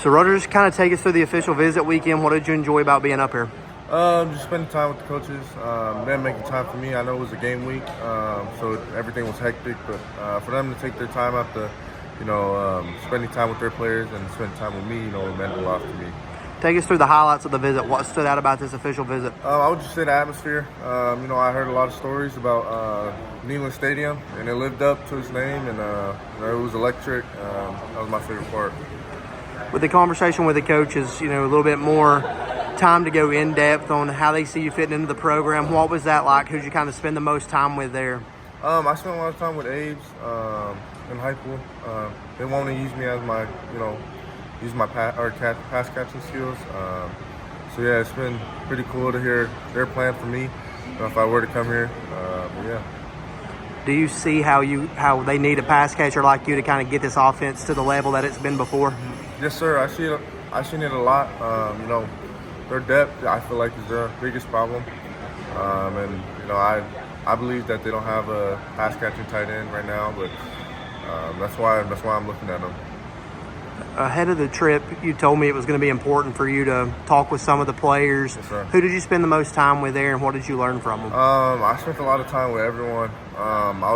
So Roger, just kind of take us through the official visit weekend. What did you enjoy about being up here? Just spending time with the coaches. Them making time for me. I know it was a game week, so everything was hectic. But for them to take their time out to, spending time with their players and spending time with me, it meant a lot to me. Take us through the highlights of the visit. What stood out about this official visit? I would just say the atmosphere. I heard a lot of stories about Neyland Stadium, and it lived up to its name, and it was electric. That was my favorite part. With the conversation with the coaches, a little bit more time to go in depth on how they see you fitting into the program. What was that like? Who'd you kind of spend the most time with there? I spent a lot of time with Abe's in high school. They want to use me as my, use my pass catching skills. So yeah, it's been pretty cool to hear their plan for me if I were to come here. But yeah. Do you see how they need a pass catcher like you to kind of get this offense to the level that it's been before? Yes, sir. I've seen it a lot. Their depth, I feel like, is their biggest problem. I believe that they don't have a pass catching tight end right now, but that's why I'm looking at them. Ahead of the trip, you told me it was going to be important for you to talk with some of the players. Yes, sir. Who did you spend the most time with there, and what did you learn from them? I spent a lot of time with everyone. I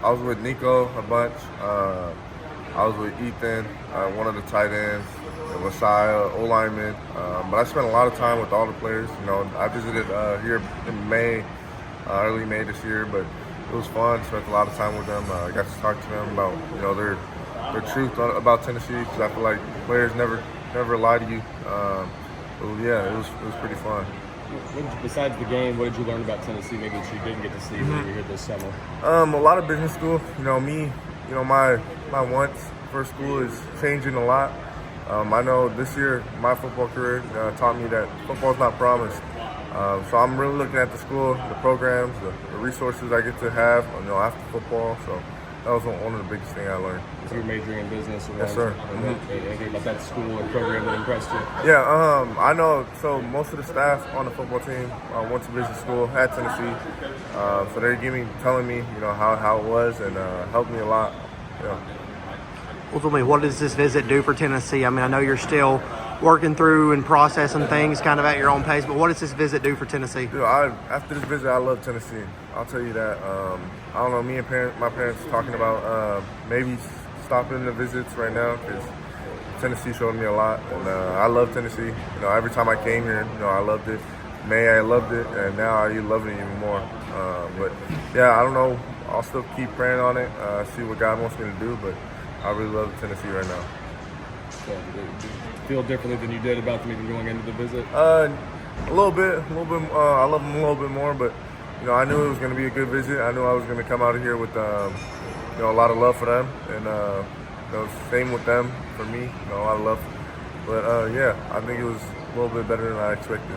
was with Nico a bunch. I was with Ethan, one of the tight ends, Messiah, O-lineman. But I spent a lot of time with all the players. I visited here in May, early May this year, but it was fun. Spent a lot of time with them. I got to talk to them about their truth about Tennessee, because I feel like players never lie to you. Yeah, it was pretty fun. Besides the game, what did you learn about Tennessee maybe that you didn't get to see when you were here this summer? A lot of business school. My wants for school is changing a lot. I know this year my football career taught me that football's not promised. So I'm really looking at the school, the programs, the resources I get to have, after football. So that was one of the biggest things I learned. So you're majoring in business? Yes, sir. Anything about that school and program that impressed you? Yeah, I know. So most of the staff on the football team went to business school at Tennessee. So they're telling me, how it was, and helped me a lot. Yeah. Ultimately, what does this visit do for Tennessee? I mean, I know you're still working through and processing things kind of at your own pace, but what does this visit do for Tennessee? Dude, after this visit, I love Tennessee. I'll tell you that. I don't know, me and my parents talking about maybe stopping the visits right now, because Tennessee showed me a lot, and I love Tennessee. Every time I came here, I loved it. May, I loved it, and now I love it even more. But yeah, I don't know. I'll still keep praying on it, see what God wants me to do, but I really love Tennessee right now. So, do you feel differently than you did about them even going into the visit? A little bit. I love them a little bit more, but I knew it was going to be a good visit. I knew I was going to come out of here with a lot of love for them, and same with them for me. A lot of love. But yeah, I think it was a little bit better than I expected.